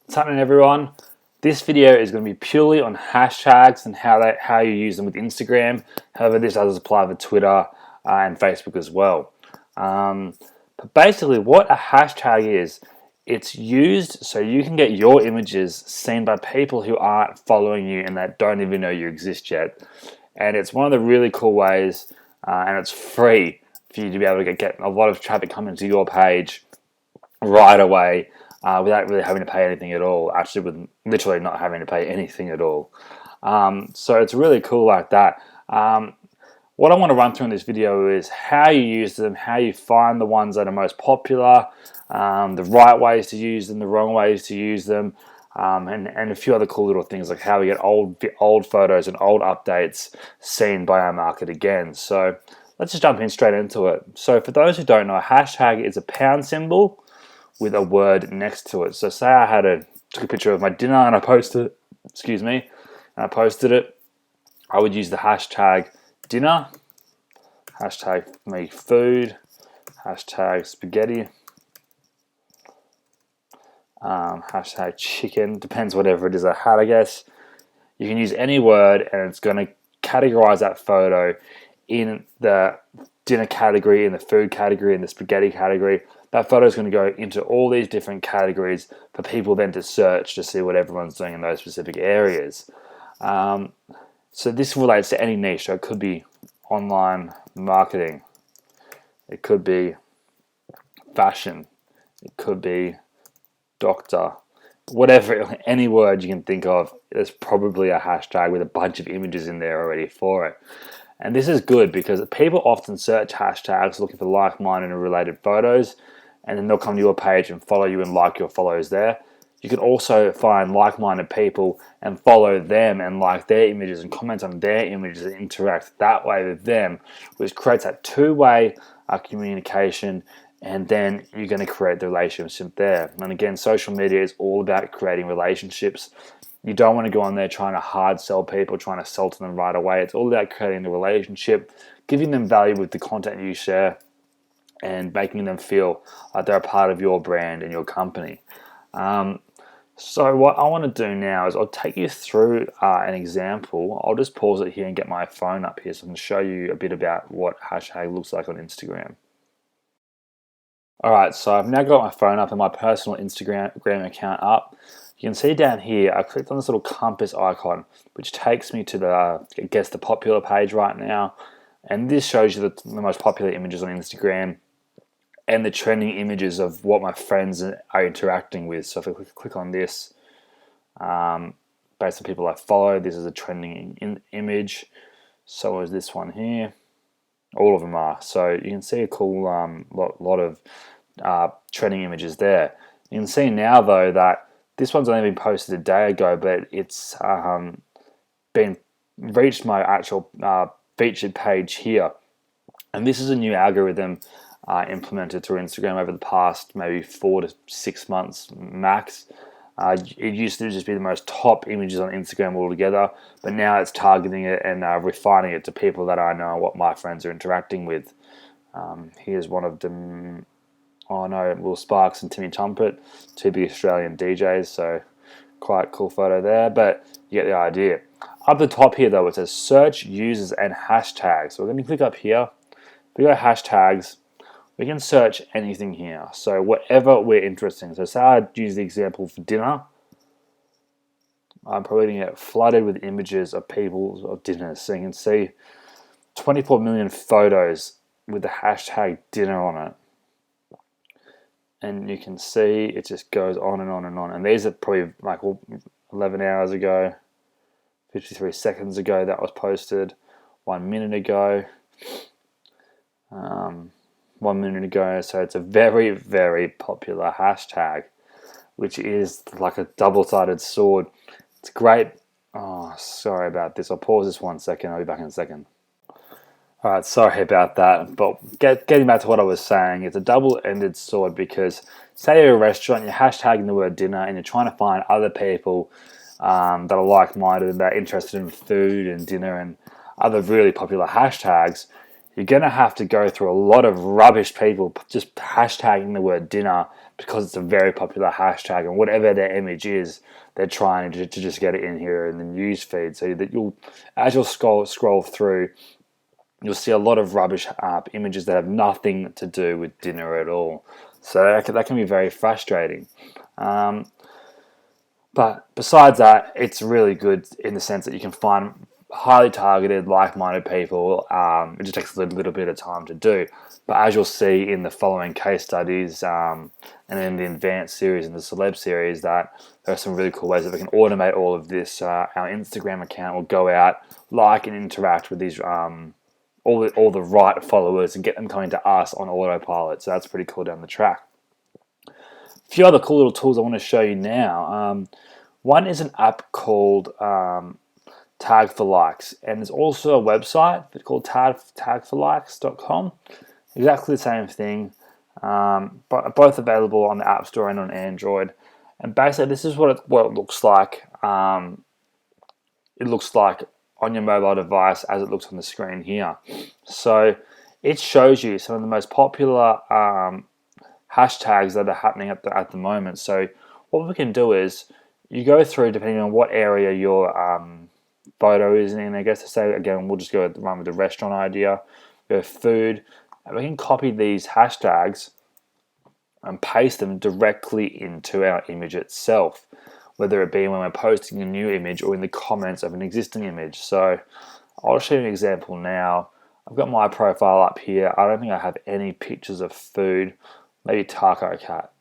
What's happening, everyone? This video is going to be purely on hashtags and how you use them with Instagram. However, this does apply for Twitter and Facebook as well. But basically, what a hashtag is, it's used so you can get your images seen by people who aren't following you and that don't even know you exist yet. And it's one of the really cool ways, and it's free for you to be able to get a lot of traffic coming to your page right away without really having to pay anything at all. Actually, with literally not having to pay anything at all. So it's really cool like that. What I want to run through in this video is how you use them, how you find the ones that are most popular, the right ways to use them, the wrong ways to use them, and a few other cool little things like how we get old photos and old updates seen by our market again. So let's just jump in straight into it. So for those who don't know, a hashtag is a pound symbol with a word next to it. So say I took a picture of my dinner and I posted it, I would use the hashtag dinner, hashtag me food, hashtag spaghetti, hashtag chicken, depends whatever it is I had, I guess. You can use any word and it's going to categorize that photo in the dinner category, in the food category, in the spaghetti category. That photo is going to go into all these different categories for people then to search to see what everyone's doing in those specific areas. So this relates to any niche. So it could be online marketing, it could be fashion, it could be doctor, whatever, any word you can think of, there's probably a hashtag with a bunch of images in there already for it. And this is good because people often search hashtags looking for like-minded and related photos, and then they'll come to your page and follow you and like your follows there. You can also find like-minded people and follow them and like their images and comment on their images and interact that way with them, which creates that two-way communication, and then you're going to create the relationship there. And again, social media is all about creating relationships. You don't want to go on there trying to hard sell people, trying to sell to them right away. It's all about creating the relationship, giving them value with the content you share, and making them feel like they're a part of your brand and your company. So what I want to do now is I'll take you through an example. I'll just pause it here and get my phone up here so I can show you a bit about what hashtag looks like on Instagram. Alright, so I've now got my phone up and my personal Instagram account up. You can see down here, I clicked on this little compass icon, which takes me to the popular page right now. And this shows you the most popular images on Instagram and the trending images of what my friends are interacting with. So if I click on this, based on people I follow, this is a trending image. So is this one here. All of them are. So you can see a cool lot of trending images there. You can see now though that this one's only been posted a day ago, but it's been reached my actual featured page here. And this is a new algorithm implemented through Instagram over the past maybe 4 to 6 months max. It used to just be the most top images on Instagram altogether, but now it's targeting it and refining it to people that I know what my friends are interacting with. Here's one of them. Oh no, Will Sparks and Timmy Trumpet, two big Australian DJs, so quite cool photo there, but you get the idea. Up the top here though, it says search users and hashtags. So we're going to click up here. If we go hashtags, we can search anything here. So whatever we're interested in. So say I'd use the example for dinner. I'm probably going to get flooded with images of people of dinners. So you can see 24 million photos with the hashtag dinner on it. And you can see it just goes on and on and on. And these are probably like 11 hours ago, 53 seconds ago that was posted, 1 minute ago. 1 minute ago, so it's a very, very popular hashtag, which is like a double-sided sword. It's great. Oh, sorry about this. I'll pause this 1 second. I'll be back in a second. Alright, sorry about that, but getting back to what I was saying, it's a double-ended sword because say you're a restaurant, you're hashtagging the word dinner and you're trying to find other people that are like-minded and that are interested in food and dinner and other really popular hashtags. You're going to have to go through a lot of rubbish people just hashtagging the word dinner because it's a very popular hashtag, and whatever their image is, they're trying to just get it in here in the news feed. So that as you'll scroll through, you'll see a lot of rubbish images that have nothing to do with dinner at all. So that can be very frustrating. But besides that, it's really good in the sense that you can find highly targeted, like-minded people. It just takes a little bit of time to do. But as you'll see in the following case studies and in the advanced series and the celeb series, that there are some really cool ways that we can automate all of this. Our Instagram account will go out, like and interact with these all the right followers and get them coming to us on autopilot. So that's pretty cool down the track. A few other cool little tools I want to show you now. One is an app called Tag for Likes, and there's also a website called tagforlikes.com. Exactly the same thing, but both available on the App Store and on Android. And basically, this is what it looks like. It looks like on your mobile device as it looks on the screen here. So it shows you some of the most popular hashtags that are happening at the moment. So what we can do is you go through, depending on what area your photo is in. I guess to say again, we'll just go run with the restaurant idea. Go food, and we can copy these hashtags and paste them directly into our image itself, whether it be when we're posting a new image or in the comments of an existing image. So I'll show you an example now. I've got my profile up here. I don't think I have any pictures of food. Maybe taco cat.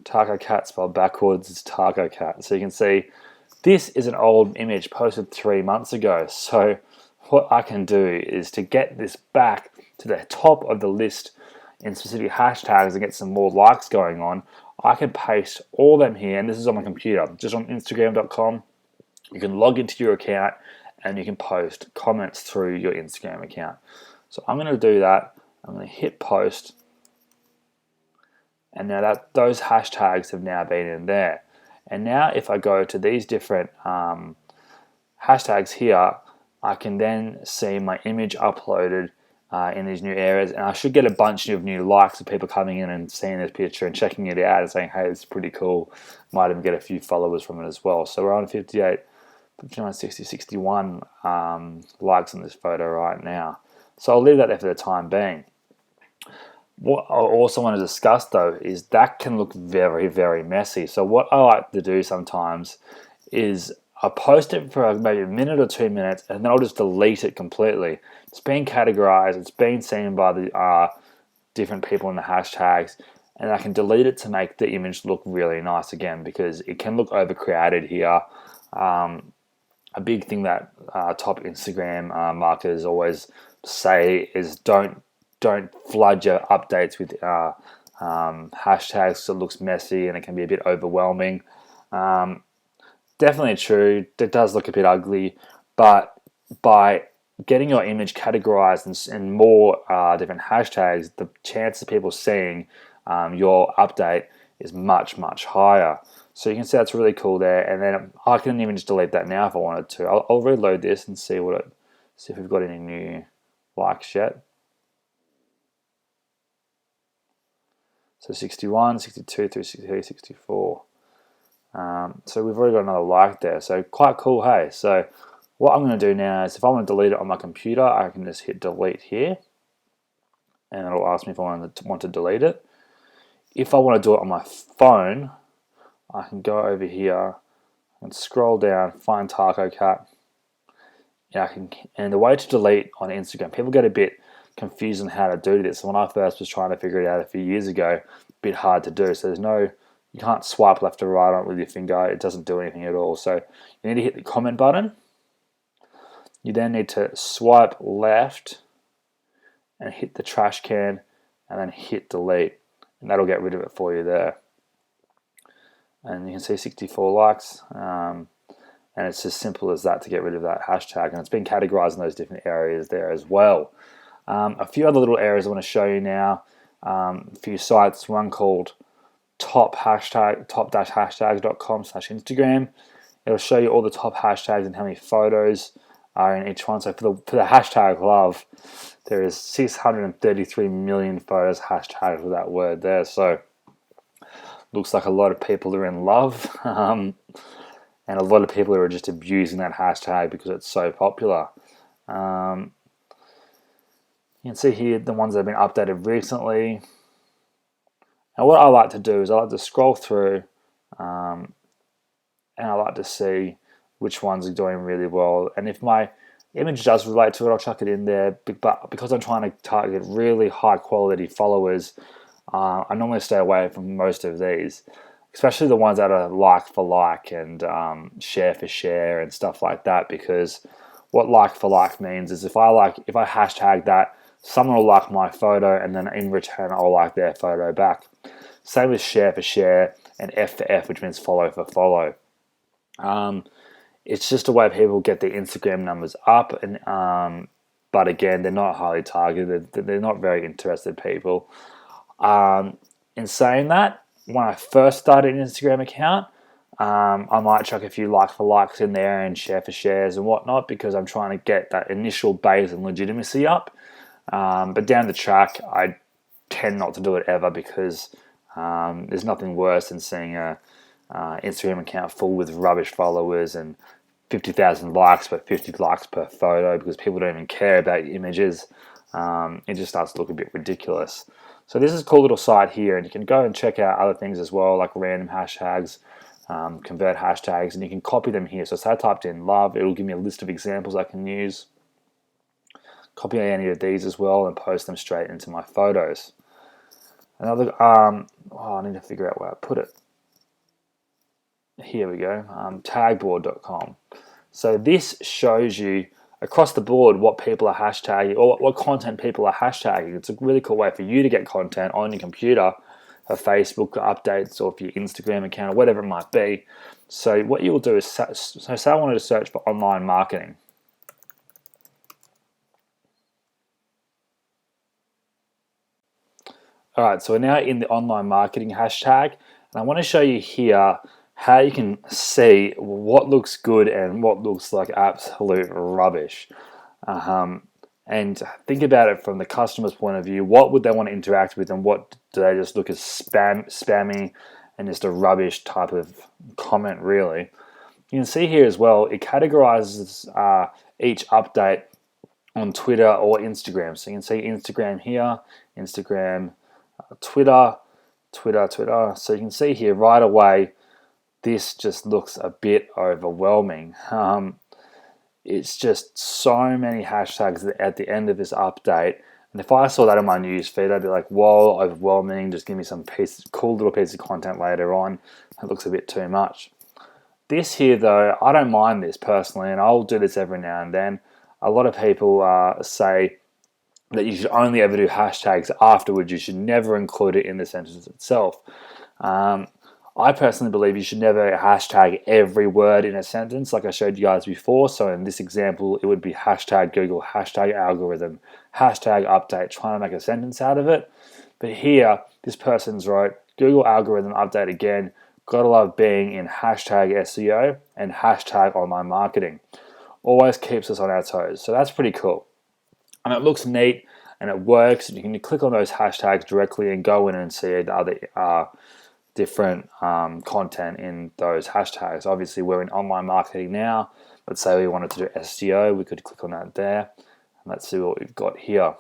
Taco cat spelled backwards is taco cat. So you can see this is an old image posted 3 months ago. So what I can do is to get this back to the top of the list in specific hashtags and get some more likes going on, I can paste all them here, and this is on my computer, just on Instagram.com. You can log into your account and you can post comments through your Instagram account. So I'm going to do that. I'm going to hit post, and now that those hashtags have now been in there. And now if I go to these different hashtags here, I can then see my image uploaded in these new areas, and I should get a bunch of new likes of people coming in and seeing this picture and checking it out and saying, hey, this is pretty cool. Might even get a few followers from it as well. So we're on 58, 59, 60, 61 likes on this photo right now. So I'll leave that there for the time being. What I also want to discuss though is that can look very, very messy. So what I like to do sometimes is I post it for maybe a minute or 2 minutes, and then I'll just delete it completely. It's been categorized, it's been seen by the different people in the hashtags, and I can delete it to make the image look really nice again, because it can look overcrowded here. A big thing that top Instagram marketers always say is don't flood your updates with hashtags, so it looks messy and it can be a bit overwhelming. Definitely true. It does look a bit ugly, but by getting your image categorized in more different hashtags, the chance of people seeing your update is much, much higher. So you can see that's really cool there. And then I can even just delete that now if I wanted to. I'll reload this and see if we've got any new likes yet. So 61, 62 through 63, 64. So we've already got another like there. So quite cool, hey? So what I'm going to do now is if I want to delete it on my computer, I can just hit delete here. And it'll ask me if I want to delete it. If I want to do it on my phone, I can go over here and scroll down, find Taco Cat. And the way to delete on Instagram, people get a bit confused on how to do this. When I first was trying to figure it out a few years ago, a bit hard to do. So you can't swipe left or right on it with your finger. It doesn't do anything at all. So you need to hit the comment button. You then need to swipe left and hit the trash can and then hit delete. And that'll get rid of it for you there. And you can see 64 likes. And it's as simple as that to get rid of that hashtag. And it's been categorized in those different areas there as well. A few other little areas I want to show you now. A few sites. One called top-hashtags.com/Instagram. It'll show you all the top hashtags and how many photos are in each one. So for the hashtag love, there is 633 million photos hashtagged with that word there. So looks like a lot of people are in love, and a lot of people are just abusing that hashtag because it's so popular. You can see here the ones that have been updated recently. And what I like to do is I like to scroll through, and I like to see which ones are doing really well. And if my image does relate to it, I'll chuck it in there. But because I'm trying to target really high quality followers, I normally stay away from most of these, especially the ones that are like for like and share for share and stuff like that. Because what like for like means is if I hashtag that, someone will like my photo, and then in return I'll like their photo back. Same with share for share and F for F, which means follow for follow. It's just a way people get their Instagram numbers up, and but again, they're not highly targeted. They're not very interested people. In saying that, when I first started an Instagram account, I might chuck a few like for likes in there and share for shares and whatnot, because I'm trying to get that initial base and legitimacy up. But down the track, I tend not to do it ever, because there's nothing worse than seeing a Instagram account full with rubbish followers and 50,000 likes, but 50 likes per photo, because people don't even care about your images. It just starts to look a bit ridiculous. So this is a cool little site here, and you can go and check out other things as well, like random hashtags, convert hashtags, and you can copy them here. So say I typed in love, it'll give me a list of examples I can use. Copy any of these as well and post them straight into my photos. Another, I need to figure out where I put it. Here we go, tagboard.com. So this shows you across the board what people are hashtagging, or what content people are hashtagging. It's a really cool way for you to get content on your computer, for Facebook updates, or for your Instagram account, or whatever it might be. So what you will do is, so say I wanted to search for online marketing. All right, so we're now in the online marketing hashtag, and I want to show you here how you can see what looks good and what looks like absolute rubbish. And think about it from the customer's point of view. What would they want to interact with, and what do they just look as spammy and just a rubbish type of comment, really? You can see here as well, it categorizes each update on Twitter or Instagram. So you can see Instagram here, Instagram, Twitter. So you can see here right away, this just looks a bit overwhelming. It's just so many hashtags at the end of this update. And if I saw that in my news feed, I'd be like, whoa, overwhelming. Just give me some cool little piece of content later on. It looks a bit too much. This here, though, I don't mind this personally, and I'll do this every now and then. A lot of people say that you should only ever do hashtags afterwards. You should never include it in the sentence itself. I personally believe you should never hashtag every word in a sentence like I showed you guys before. So in this example, it would be hashtag Google, hashtag algorithm, hashtag update, trying to make a sentence out of it. But here, this person's wrote, Google algorithm update again, gotta love being in hashtag SEO and hashtag online marketing. Always keeps us on our toes. So that's pretty cool. And it looks neat and it works. You can click on those hashtags directly and go in and see the other different content in those hashtags. Obviously, we're in online marketing now. Let's say we wanted to do SEO. We could click on that there. And let's see what we've got here.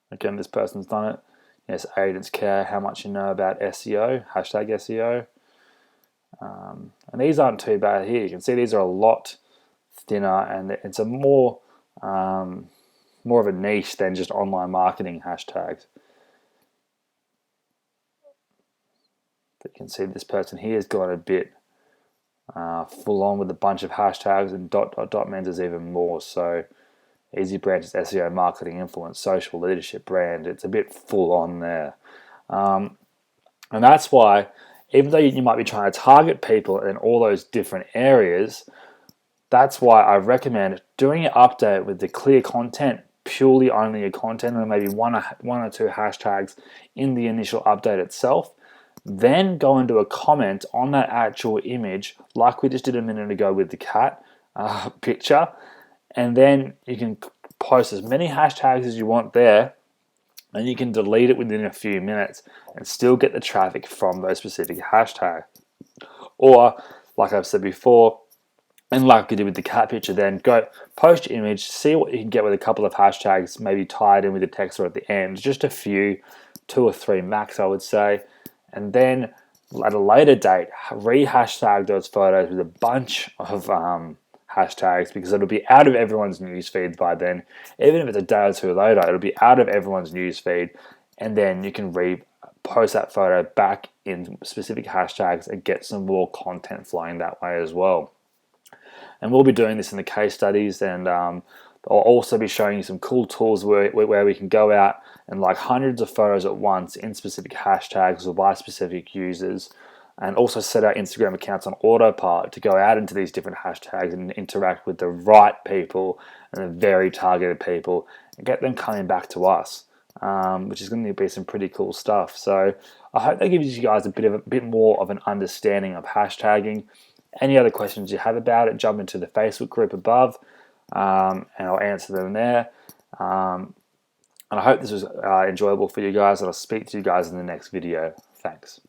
Again, this person's done it. Yes, agents care how much you know about SEO, hashtag SEO. And these aren't too bad here. You can see these are a lot thinner, and it's a more of a niche than just online marketing hashtags. But you can see this person here has gone a bit full on with a bunch of hashtags, and dot means there's even more. So easy branches, SEO, marketing, influence, social, leadership, brand. It's a bit full on there. And that's why, even though you might be trying to target people in all those different areas, that's why I recommend doing an update with the clear content, purely only your content, and maybe one or two hashtags in the initial update itself. Then go and do a comment on that actual image, like we just did a minute ago with the cat picture, and then you can post as many hashtags as you want there, and you can delete it within a few minutes and still get the traffic from those specific hashtags. Or, like I've said before, and like you did with the cat picture, then go post your image, see what you can get with a couple of hashtags, maybe tied in with the text or at the end, just a few, 2 or 3 max, I would say. And then at a later date, re-hashtag those photos with a bunch of hashtags, because it'll be out of everyone's news feeds by then. Even if it's a day or two later, it'll be out of everyone's news feed, and then you can post that photo back in specific hashtags and get some more content flowing that way as well. And we'll be doing this in the case studies, and I'll also be showing you some cool tools where we can go out and like hundreds of photos at once in specific hashtags or by specific users, and also set our Instagram accounts on autopilot to go out into these different hashtags and interact with the right people and the very targeted people and get them coming back to us, which is going to be some pretty cool stuff. So I hope that gives you guys a bit more of an understanding of hashtagging. Any other questions you have about it, jump into the Facebook group above, and I'll answer them there. And I hope this was enjoyable for you guys, and I'll speak to you guys in the next video. Thanks.